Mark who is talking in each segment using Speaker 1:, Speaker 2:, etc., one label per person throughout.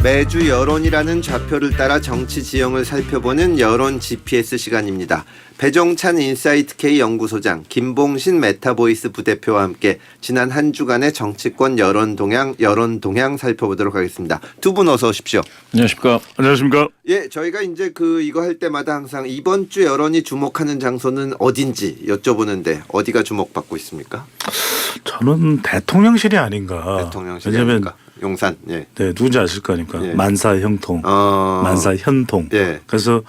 Speaker 1: 매주 여론이라는 좌표를 따라 정치 지형을 살펴보는 여론 GPS 시간입니다. 배종찬 인사이트K 연구소장, 김봉신 메타보이스 부대표와 함께 지난 한 주간의 정치권 여론 동향 살펴보도록 하겠습니다. 두 분 어서 오십시오.
Speaker 2: 안녕하십니까.
Speaker 3: 안녕하십니까.
Speaker 1: 예, 저희가 이제 이거 할 때마다 항상 이번 주 여론이 주목하는 장소는 어딘지 여쭤보는데 어디가 주목받고 있습니까?
Speaker 3: 저는 대통령실이 아닌가.
Speaker 1: 대통령실이
Speaker 3: 왜냐하면
Speaker 1: 아닌가? 용산. 예.
Speaker 3: 네, 누군지 아실 거 아닙니까?
Speaker 1: 예.
Speaker 3: 만사형통, 만사현통.
Speaker 1: 예.
Speaker 3: 그래서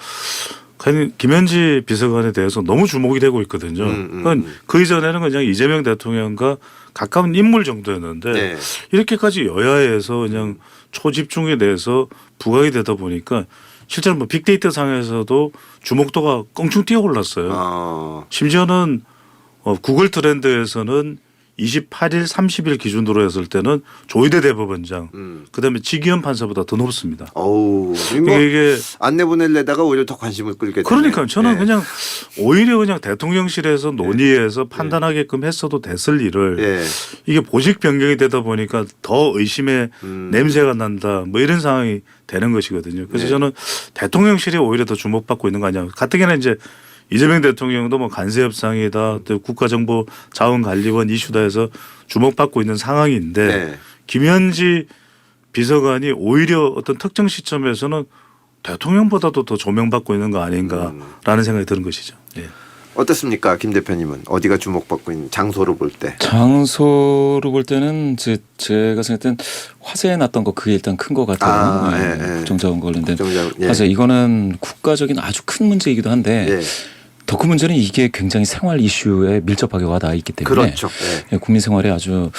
Speaker 3: 김현지 비서관에 대해서 너무 주목이 되고 있거든요. 그 이전에는 그냥 이재명 대통령과 가까운 인물 정도였는데
Speaker 1: 네.
Speaker 3: 이렇게까지 여야에서 그냥 초집중에 대해서 부각이 되다 보니까 실제로 뭐 빅데이터 상에서도 주목도가 껑충 뛰어올랐어요. 심지어는 구글 트렌드에서는 28일, 30일 기준으로 했을 때는 조희대 대법원장, 그다음에 지기현 판사보다 더 높습니다.
Speaker 1: 어우,
Speaker 3: 이게
Speaker 1: 안 내보낼래다가 오히려 더 관심을 끌게 되네.
Speaker 3: 그러니까 저는
Speaker 1: 네.
Speaker 3: 그냥 오히려 그냥 대통령실에서 논의해서 판단하게끔 했어도 됐을 일을
Speaker 1: 예.
Speaker 3: 이게 보직 변경이 되다 보니까 더 의심의 냄새가 난다 뭐 이런 상황이 되는 것이거든요. 그래서
Speaker 1: 네.
Speaker 3: 저는 대통령실이 오히려 더 주목받고 있는 거 아니냐. 가뜩이나 이제 이재명 대통령도 뭐 간세 협상이다, 또 국가정보자원관리원 이슈다 해서 주목받고 있는 상황인데
Speaker 1: 네.
Speaker 3: 김현지 비서관이 오히려 어떤 특정 시점에서는 대통령보다도 더 조명받고 있는 거 아닌가라는 생각이 드는 것이죠. 예.
Speaker 1: 어떻습니까, 김 대표님은 어디가 주목받고 있는 장소로 볼 때?
Speaker 2: 장소로 볼 때는 제가 생각할 땐 화재 났던 거 그게 일단 큰 것 같아요.
Speaker 1: 예.
Speaker 2: 국정자원 관련된
Speaker 1: 예.
Speaker 2: 화재. 이거는 국가적인 아주 큰 문제이기도 한데
Speaker 1: 예.
Speaker 2: 더 큰 문제는 이게 굉장히 생활 이슈에 밀접하게 와닿아 있기 때문에
Speaker 1: 그렇죠. 예.
Speaker 2: 국민 생활에 아주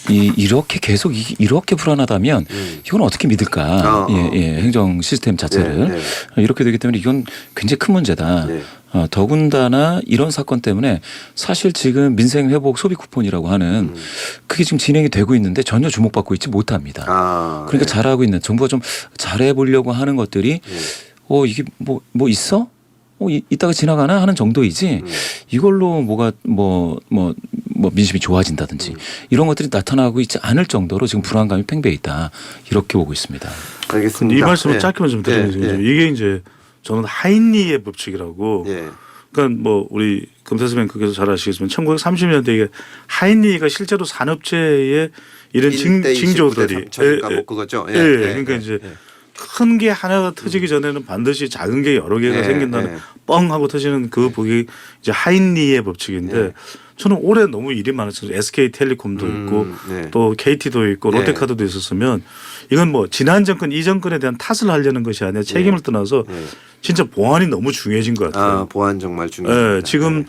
Speaker 2: 이렇게 계속 이렇게 불안하다면 이건 어떻게 믿을까? 행정 시스템 자체를 이렇게 되기 때문에 이건 굉장히 큰 문제다. 더군다나 이런 사건 때문에 사실 지금 민생 회복 소비 쿠폰이라고 하는 그게 지금 진행이 되고 있는데 전혀 주목받고 있지 못합니다. 그러니까 잘하고 있는 정부가 좀 잘해 보려고 하는 것들이 이게 뭐 있어? 이따가 지나가나 하는 정도이지 이걸로 뭐가 민심이 좋아진다든지 이런 것들이 나타나고 있지 않을 정도로 지금 불안감이 팽배해 있다. 이렇게 보고 있습니다.
Speaker 1: 알겠습니다.
Speaker 3: 이 말씀을 짧게만 좀 드리면 이게 이제 저는 하인리의 법칙이라고. 그러니까 뭐 우리 금태섭뱅크께서 잘 아시겠지만 1930년대 이게 하인리가 실제로 산업재해의 이런 징조들이
Speaker 1: 그거죠.
Speaker 3: 그러니까 이제 큰 게 하나가 터지기 전에는 반드시 작은 게 여러 개가 생긴다는 뻥 하고 터지는 그 법이 이제 하인리의 법칙인데 저는 올해 너무 일이 많았어요. SK텔레콤도 있고 또 KT도 있고 롯데카드도 있었으면 이건 뭐 지난 정권 이 정권에 대한 탓을 하려는 것이 아니라 책임을 떠나서 진짜 보안이 너무 중요해진 것 같아요.
Speaker 1: 보안 정말 중요합니다.
Speaker 3: 지금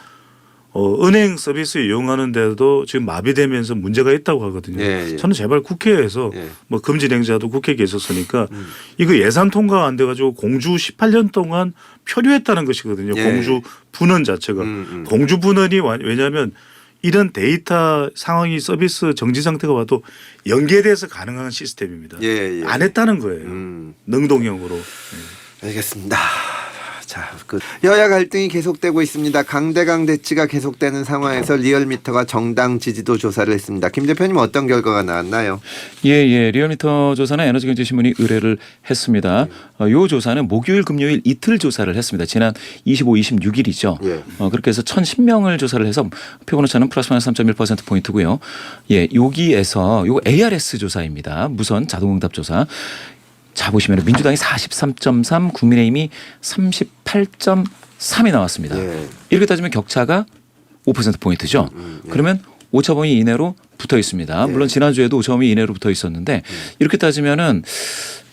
Speaker 3: 은행 서비스 이용하는데도 지금 마비되면서 문제가 있다고 하거든요. 저는 제발 국회에서 뭐 금지냉자도 국회에 계셨으니까 이거 예산 통과가 안 돼가지고 공주 18년 동안 표류했다는 것이거든요. 공주 분원 자체가. 공주 분원이 왜냐하면 이런 데이터 상황이 서비스 정지 상태가 와도 연계돼서 가능한 시스템입니다. 안 했다는 거예요. 능동형으로.
Speaker 1: 알겠습니다. 자, 여야 갈등이 계속되고 있습니다. 강대강 대치가 계속되는 상황에서 리얼미터가 정당 지지도 조사를 했습니다. 김 대표님 어떤 결과가 나왔나요?
Speaker 2: 리얼미터 조사는 에너지경제신문이 의뢰를 했습니다. 이 조사는 목요일 금요일 이틀 조사를 했습니다. 지난 25, 26일이죠. 그렇게 해서 1,010명을 조사를 해서 표본 오차는 플러스 마이너스 3.1%포인트고요. 여기에서 이거 ARS 조사입니다. 무선 자동응답 조사. 자 보시면 민주당이 43.3, 국민의힘이 38.3이 나왔습니다. 이렇게 따지면 격차가 5%포인트죠. 그러면 오차범위 이내로 붙어 있습니다. 물론 지난주에도 오차범위 이내로 붙어 있었는데 이렇게 따지면은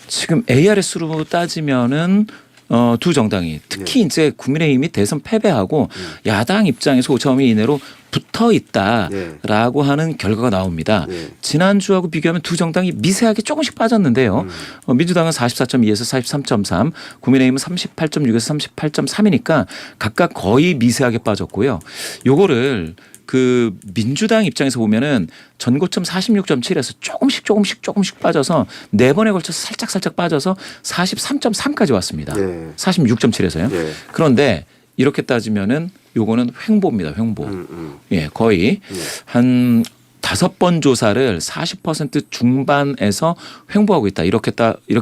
Speaker 2: 지금 ARS로 따지면은 두 정당이 특히 이제 국민의힘이 대선 패배하고 야당 입장에서 오차범위 이내로 붙어 있다라고 하는 결과가 나옵니다. 지난주하고 비교하면 두 정당이 미세하게 조금씩 빠졌는데요. 민주당은 44.2에서 43.3, 국민의힘은 38.6에서 38.3이니까 각각 거의 미세하게 빠졌고요. 요거를 그 민주당 입장에서 보면은 전고점 46.7에서 조금씩 빠져서 네 번에 걸쳐서 살짝 빠져서 43.3까지 왔습니다. 46.7에서요. 그런데 이렇게 따지면은 요거는 횡보입니다. 횡보. 거의 한 5번 조사를 40% 중반에서 횡보하고 있다. 이렇게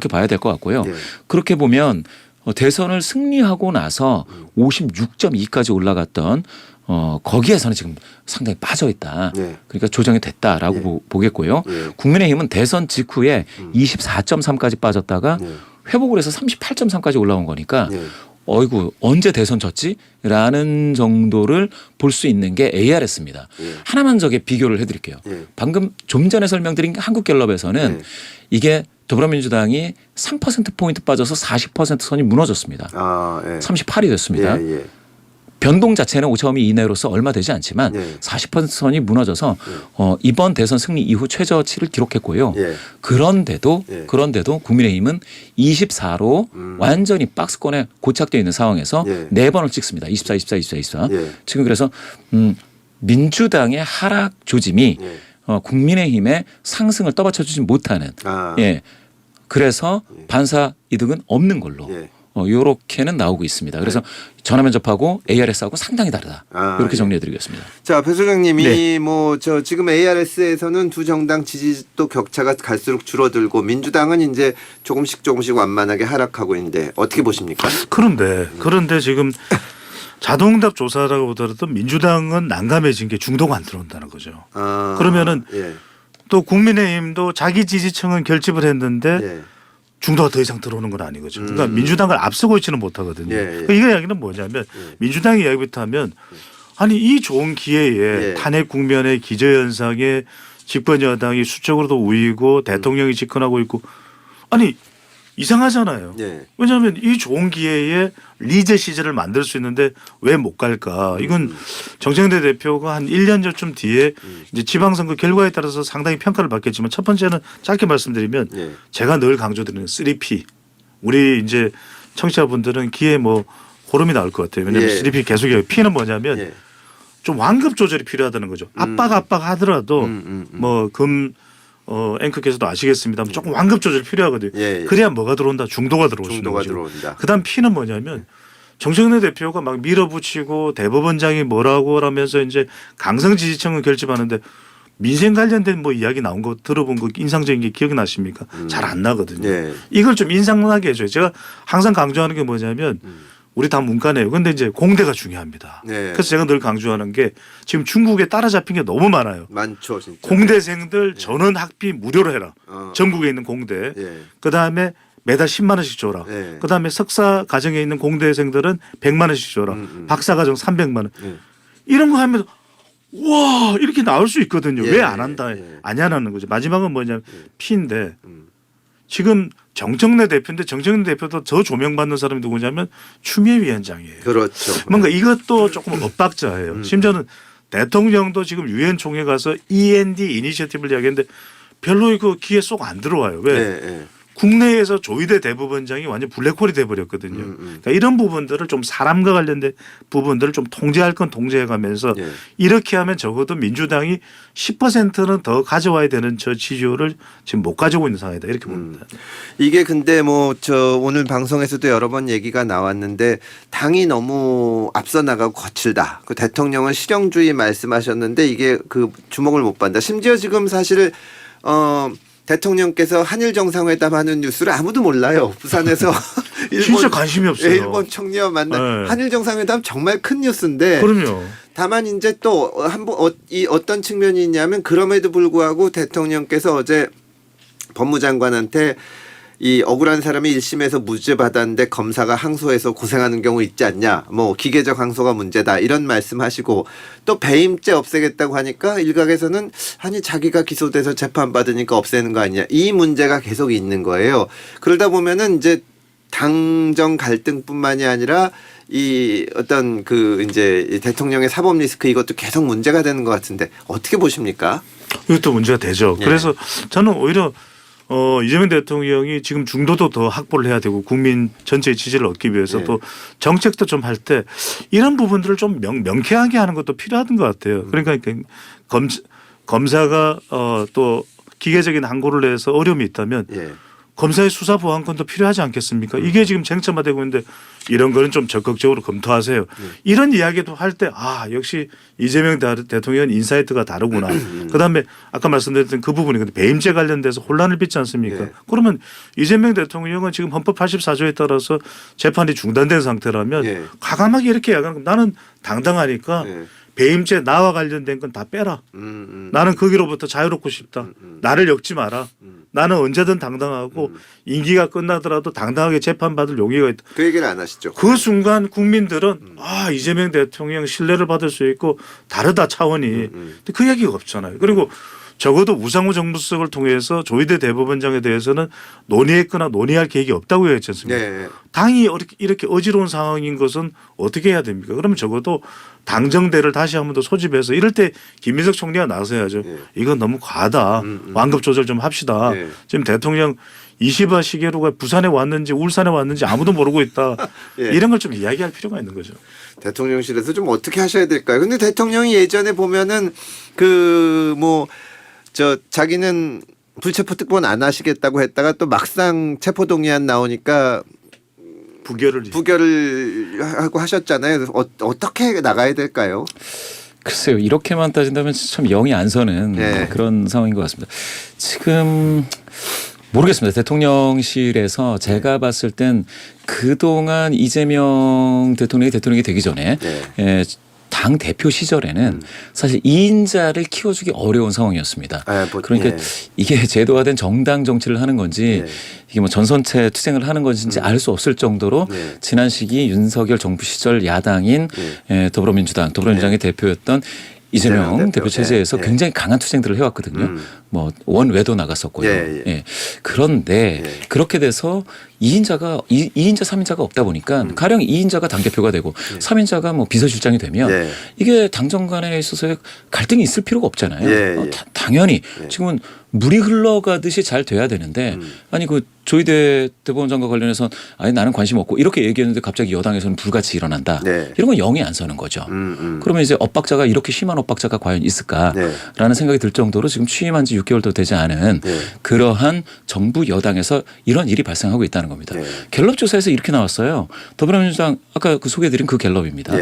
Speaker 2: 봐야 될 것 같고요.
Speaker 1: 예.
Speaker 2: 그렇게 보면 대선을 승리하고 나서 56.2까지 올라갔던 거기에서는 지금 상당히 빠져 있다.
Speaker 1: 예.
Speaker 2: 그러니까 조정이 됐다라고 보겠고요.
Speaker 1: 예.
Speaker 2: 국민의힘은 대선 직후에 24.3까지 빠졌다가
Speaker 1: 예.
Speaker 2: 회복을 해서 38.3까지 올라온 거니까
Speaker 1: 예.
Speaker 2: 어이구 언제 대선 졌지? 라는 정도를 볼 수 있는 게 ARS입니다.
Speaker 1: 예.
Speaker 2: 하나만 저게 비교를 해드릴게요.
Speaker 1: 예.
Speaker 2: 방금 좀 전에 설명드린 한국갤럽에서는
Speaker 1: 예.
Speaker 2: 이게 더불어민주당이 3%포인트 빠져서 40% 선이 무너졌습니다.
Speaker 1: 아, 예.
Speaker 2: 38이 됐습니다.
Speaker 1: 예. 예.
Speaker 2: 변동 자체는 오차범위 이내로서 얼마 되지 않지만
Speaker 1: 예.
Speaker 2: 40% 선이 무너져서 이번 대선 승리 이후 최저치를 기록했고요.
Speaker 1: 예.
Speaker 2: 그런데도
Speaker 1: 예.
Speaker 2: 국민의힘은 24로 완전히 박스권에 고착되어 있는 상황에서
Speaker 1: 예.
Speaker 2: 4번을 찍습니다. 24, 24, 24, 24.
Speaker 1: 예.
Speaker 2: 지금 그래서 민주당의 하락 조짐이
Speaker 1: 예.
Speaker 2: 국민의힘의 상승을 떠받쳐주지 못하는
Speaker 1: 아.
Speaker 2: 예. 그래서 반사 이득은 없는 걸로
Speaker 1: 예.
Speaker 2: 요렇게는 나오고 있습니다. 그래서 전화면접하고 ARS하고 상당히 다르다.
Speaker 1: 아,
Speaker 2: 이렇게
Speaker 1: 예.
Speaker 2: 정리해드리겠습니다.
Speaker 1: 자, 배 소장님이
Speaker 3: 네.
Speaker 1: 뭐 저 지금 ARS에서는 두 정당 지지도 격차가 갈수록 줄어들고 민주당은 이제 조금씩 완만하게 하락하고 있는데 어떻게 보십니까?
Speaker 3: 그런데 지금 자동답 조사라고 보더라도 민주당은 난감해진 게 중도가 안 들어온다는 거죠.
Speaker 1: 아,
Speaker 3: 그러면은
Speaker 1: 예.
Speaker 3: 또 국민의힘도 자기 지지층은 결집을 했는데
Speaker 1: 예.
Speaker 3: 중도가 더 이상 들어오는 건 아니거죠. 그러니까 민주당을 앞서고 있지는 못하거든요.
Speaker 1: 예, 예.
Speaker 3: 그러니까 이 이야기는 뭐냐면 민주당 이야기부터 하면 아니 이 좋은 기회에
Speaker 1: 예.
Speaker 3: 탄핵 국면의 기저현상에 집권 여당이 수적으로도 우위고 대통령이 집권하고 있고 아니 이상하잖아요.
Speaker 1: 예.
Speaker 3: 왜냐하면 이 좋은 기회에 리제 시절을 만들 수 있는데 왜 못 갈까? 이건 정청래 대표가 한 1년 전쯤 뒤에 이제 지방선거 결과에 따라서 상당히 평가를 받겠지만 첫 번째는 짧게 말씀드리면
Speaker 1: 예.
Speaker 3: 제가 늘 강조드리는 3P. 우리 이제 청취자분들은 귀에 뭐 고름이 나올 것 같아요. 왜냐하면
Speaker 1: 예.
Speaker 3: 3P 계속해요. P는 뭐냐면
Speaker 1: 예.
Speaker 3: 좀 완급 조절이 필요하다는 거죠. 압박하더라도 앵커께서도 아시겠습니다만 조금 완급 조절 필요하거든요.
Speaker 1: 예, 예.
Speaker 3: 그래야 뭐가 들어온다? 중도가 들어올 수 있는
Speaker 1: 중도가
Speaker 3: 거죠.
Speaker 1: 들어온다.
Speaker 3: 그다음 P는 뭐냐면 정청래 대표가 막 밀어붙이고 대법원장이 뭐라고 하면서 이제 강성 지지층을 결집하는데 민생 관련된 뭐 이야기 나온 거 들어본 거 인상적인 게 기억이 나십니까? 잘 안 나거든요.
Speaker 1: 예.
Speaker 3: 이걸 좀 인상나게 해줘요. 제가 항상 강조하는 게 뭐냐면 우리 다 문과네요. 그런데 이제 공대가 중요합니다.
Speaker 1: 네.
Speaker 3: 그래서 제가 늘 강조하는 게 지금 중국에 따라잡힌 게 너무 많아요.
Speaker 1: 많죠, 진짜.
Speaker 3: 공대생들 전원 학비 무료로 해라. 전국에 있는 공대.
Speaker 1: 예.
Speaker 3: 그다음에 매달 10만 원씩 줘라.
Speaker 1: 네.
Speaker 3: 그다음에 석사 과정에 있는 공대생들은 100만 원씩 줘라. 박사 과정 300만 원.
Speaker 1: 예.
Speaker 3: 이런 거 하면 와 이렇게 나올 수 있거든요.
Speaker 1: 예.
Speaker 3: 왜 안 한다?
Speaker 1: 예.
Speaker 3: 안 하는 거죠. 마지막은 뭐냐면 P인데 지금 정청래 대표인데 정청래 대표도 더 조명받는 사람이 누구냐면 추미애 위원장이에요.
Speaker 1: 그렇죠.
Speaker 3: 뭔가 이것도 조금 엇박자예요. 심지어는 대통령도 지금 유엔 총회 가서 END 이니셔티브를 이야기했는데 별로 이거 귀에 쏙 안 들어와요. 왜?
Speaker 1: 예. 예.
Speaker 3: 국내에서 조희대 대법원장이 완전 블랙홀이 돼버렸거든요. 그러니까 이런 부분들을 좀 사람과 관련된 부분들을 좀 통제할 건 통제해가면서
Speaker 1: 예.
Speaker 3: 이렇게 하면 적어도 민주당이 10%는 더 가져와야 되는 저 지지율을 지금 못 가지고 있는 상황이다 이렇게 봅니다.
Speaker 1: 이게 근데 뭐 저 오늘 방송에서도 여러 번 얘기가 나왔는데 당이 너무 앞서 나가고 거칠다. 그 대통령은 실용주의 말씀하셨는데 이게 그 주목을 못 받는다. 심지어 지금 사실 대통령께서 한일 정상회담 하는 뉴스를 아무도 몰라요. 부산에서
Speaker 3: 진짜 관심이 없어요.
Speaker 1: 일본 총리와 만난
Speaker 3: 네.
Speaker 1: 한일 정상회담 정말 큰 뉴스인데
Speaker 3: 그럼요.
Speaker 1: 다만 이제 또 이 어떤 측면이 있냐면 그럼에도 불구하고 대통령께서 어제 법무장관한테 이 억울한 사람이 1심에서 무죄 받았는데 검사가 항소해서 고생하는 경우 있지 않냐. 뭐 기계적 항소가 문제다. 이런 말씀하시고 또 배임죄 없애겠다고 하니까 일각에서는 아니 자기가 기소돼서 재판받으니까 없애는 거 아니냐. 이 문제가 계속 있는 거예요. 그러다 보면은 이제 당정 갈등뿐만이 아니라 이 어떤 그 이제 대통령의 사법 리스크 이것도 계속 문제가 되는 것 같은데 어떻게 보십니까?
Speaker 3: 이것도 문제가 되죠.
Speaker 1: 예.
Speaker 3: 그래서 저는 오히려 이재명 대통령이 지금 중도도 더 확보를 해야 되고 국민 전체의 지지를 얻기 위해서
Speaker 1: 네.
Speaker 3: 또 정책도 좀 할 때 이런 부분들을 좀 명쾌하게 하는 것도 필요한 것 같아요. 그러니까 검사가 또 기계적인 항고를 해서 어려움이 있다면
Speaker 1: 예.
Speaker 3: 검사의 수사 보안권도 필요하지 않겠습니까? 이게 지금 쟁점화되고 있는데 이런 거는 좀 적극적으로 검토하세요. 이런 이야기도 할 때 역시 이재명 대통령 인사이트가 다르구나. 그다음에 아까 말씀드렸던 그 부분이 배임죄 관련돼서 혼란을 빚지 않습니까?
Speaker 1: 네.
Speaker 3: 그러면 이재명 대통령은 지금 헌법 84조에 따라서 재판이 중단된 상태라면
Speaker 1: 네.
Speaker 3: 과감하게 이렇게 이야기하는 거 나는 당당하니까
Speaker 1: 네.
Speaker 3: 배임죄 나와 관련된 건 다 빼라. 나는 거기로부터 자유롭고 싶다. 나를 엮지 마라. 나는 언제든 당당하고 임기가 끝나더라도 당당하게 재판받을 용의가 있다.
Speaker 1: 그 얘기를 안 하시죠.
Speaker 3: 그 순간 국민들은 이재명 대통령 신뢰를 받을 수 있고 다르다 차원이. 근데 그 얘기가 없잖아요. 그리고 적어도 우상호 정무수석을 통해서 조희대 대법원장에 대해서는 논의했거나 논의할 계획이 없다고 했지 않습니까?
Speaker 1: 네.
Speaker 3: 당이 이렇게 어지러운 상황인 것은 어떻게 해야 됩니까? 그러면 적어도 당정대를 다시 한 번 더 소집해서 이럴 때 김민석 총리가 나서야죠.
Speaker 1: 네.
Speaker 3: 이건 너무 과하다. 완급 조절 좀 합시다.
Speaker 1: 네.
Speaker 3: 지금 대통령 이시바 시게루가 부산에 왔는지 울산에 왔는지 아무도 모르고 있다.
Speaker 1: 예.
Speaker 3: 이런 걸 좀 이야기할 필요가 있는 거죠.
Speaker 1: 대통령실에서 좀 어떻게 하셔야 될까요? 근데 대통령이 예전에 보면은 자기는 불체포 특권 안 하시겠다고 했다가 또 막상 체포동의안 나오니까 부결을 하고 하셨잖아요. 어떻게 나가야 될까요?
Speaker 2: 글쎄요. 이렇게만 따진다면 참 영이 안 서는
Speaker 1: 네.
Speaker 2: 그런 상황인 것 같습니다. 지금 모르겠습니다. 대통령실에서 제가 봤을 땐 그동안 이재명 대통령이 되기 전에
Speaker 1: 네.
Speaker 2: 당 대표 시절에는 사실 2인자를 키워주기 어려운 상황이었습니다. 그러니까
Speaker 1: 예.
Speaker 2: 이게 제도화된 정당 정치를 하는 건지
Speaker 1: 네.
Speaker 2: 이게 뭐 전선체 투쟁을 하는 것인지 알 수 없을 정도로
Speaker 1: 네.
Speaker 2: 지난 시기 윤석열 정부 시절 야당인 더불어민주당의 대표였던 이재명 대표 체제에서
Speaker 1: 예.
Speaker 2: 굉장히 강한 투쟁들을 해왔거든요. 뭐 원외도 나갔었고요.
Speaker 1: 예.
Speaker 2: 그런데
Speaker 1: 예.
Speaker 2: 그렇게 돼서 2인자, 3인자가 없다 보니까 가령 2인자가 당대표가 되고 3인자가 뭐 비서실장이 되면
Speaker 1: 예.
Speaker 2: 이게 당정 간에 있어서 갈등이 있을 필요가 없잖아요.
Speaker 1: 예.
Speaker 2: 당연히 지금은 물이 흘러가듯이 잘 돼야 되는데 아니 그 조희대 대법원장과 관련해서 아니 나는 관심 없고 이렇게 얘기했는데 갑자기 여당에서는 불같이 일어난다.
Speaker 1: 네.
Speaker 2: 이런 건 영이 안 서는 거죠. 그러면 이제 엇박자가 이렇게 심한 엇박자가 과연 있을까라는 생각이 들 정도로 지금 취임한 지 6개월도 되지 않은 그러한 정부 여당에서 이런 일이 발생하고 있다는 겁니다. 갤럽 조사에서 이렇게 나왔어요. 더불어민주당 아까 그 소개해드린 그 갤럽입니다.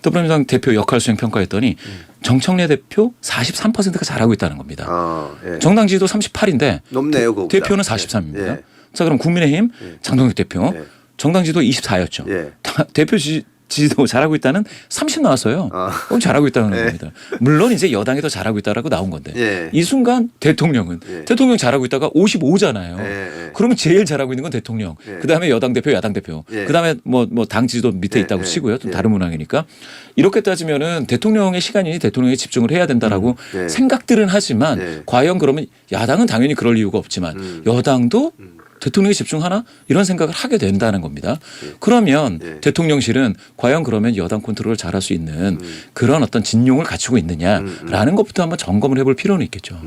Speaker 2: 더불어민주당 대표 역할 수행 평가했더니 정청래 대표 43%가 잘하고 있다는 겁니다. 정당 지지도 38인데
Speaker 1: 높네요, 그거보다.
Speaker 2: 대표는 43입니다. 자 그럼 국민의힘 장동혁 대표 정당 지지도 24였죠. 대표 지지도 잘하고 있다는 30 나왔어요. 그럼 잘하고 있다는 겁니다. 물론 이제 여당이 더 잘하고 있다라고 나온 건데 이 순간 대통령은 대통령 잘하고 있다가 55잖아요. 그러면 제일 잘하고 있는 건 대통령. 그다음에 여당 대표, 야당 대표. 그다음에 뭐 당 지지도 밑에 있다고 치고요. 좀 다른 문항이니까 이렇게 따지면은 대통령의 시간이니 대통령에 집중을 해야 된다라고 생각들은 하지만 과연 그러면 야당은 당연히 그럴 이유가 없지만 여당도 대통령에 집중하나 이런 생각을 하게 된다는 겁니다. 그러면 대통령실은 과연 그러면 여당 컨트롤을 잘할 수 있는 그런 어떤 진용을 갖추고 있느냐라는 것부터 한번 점검을 해볼 필요는 있겠죠.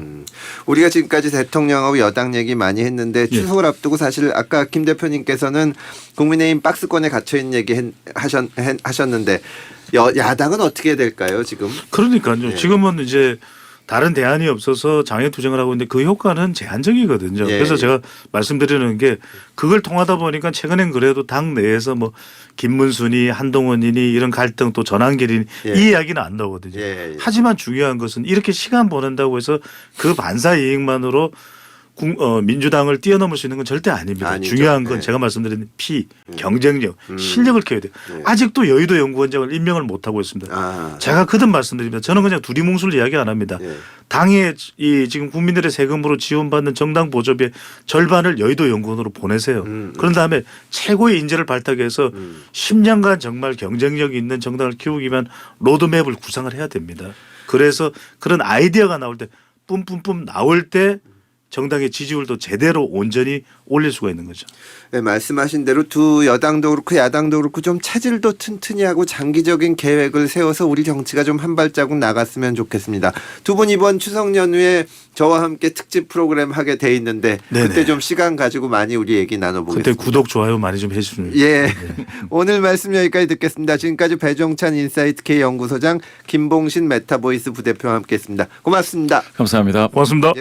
Speaker 1: 우리가 지금까지 대통령하고 여당 얘기 많이 했는데 추석을 앞두고 사실 아까 김 대표님께서는 국민의힘 박스권에 갇혀있는 얘기 하셨는데 야당은 어떻게 될까요 지금?
Speaker 3: 그러니까요. 지금은 이제 다른 대안이 없어서 장애투쟁을 하고 있는데 그 효과는 제한적이거든요. 그래서 제가 말씀드리는 게 그걸 통하다 보니까 최근엔 그래도 당 내에서 뭐 김문순이 한동훈이니 이런 갈등 또 전환길이니 이 이야기는 안 나오거든요. 하지만 중요한 것은 이렇게 시간 보낸다고 해서 그 반사 이익만으로 민주당을 뛰어넘을 수 있는 건 절대 아닙니다.
Speaker 1: 아니죠.
Speaker 3: 중요한 건 제가 말씀드린 경쟁력, 실력을 키워야 돼요. 아직도 여의도 연구원장을 임명을 못하고 있습니다. 제가 거듭 말씀드립니다. 저는 그냥 두리뭉술 이야기 안 합니다. 당에 지금 국민들의 세금으로 지원받는 정당 보조비의 절반을 여의도 연구원으로 보내세요. 그런 다음에 최고의 인재를 발탁해서 10년간 정말 경쟁력 있는 정당을 키우기 위한 로드맵을 구상을 해야 됩니다. 그래서 그런 아이디어가 나올 때 뿜뿜뿜 나올 때 정당의 지지율도 제대로 온전히 올릴 수가 있는 거죠.
Speaker 1: 네, 말씀하신 대로 두 여당도 그렇고 야당도 그렇고 좀 체질도 튼튼히 하고 장기적인 계획을 세워서 우리 정치가 좀 한 발자국 나갔으면 좋겠습니다. 두 분 이번 추석 연휴에 저와 함께 특집 프로그램 하게 돼 있는데 그때 좀 시간 가지고 많이 우리 얘기 나눠보겠습니다.
Speaker 3: 그때 구독 좋아요 많이 좀 해주시면.
Speaker 1: 오늘 말씀 여기까지 듣겠습니다. 지금까지 배종찬 인사이트 K 연구소장 김봉신 메타보이스 부대표와 함께했습니다. 고맙습니다.
Speaker 2: 감사합니다.
Speaker 3: 고맙습니다.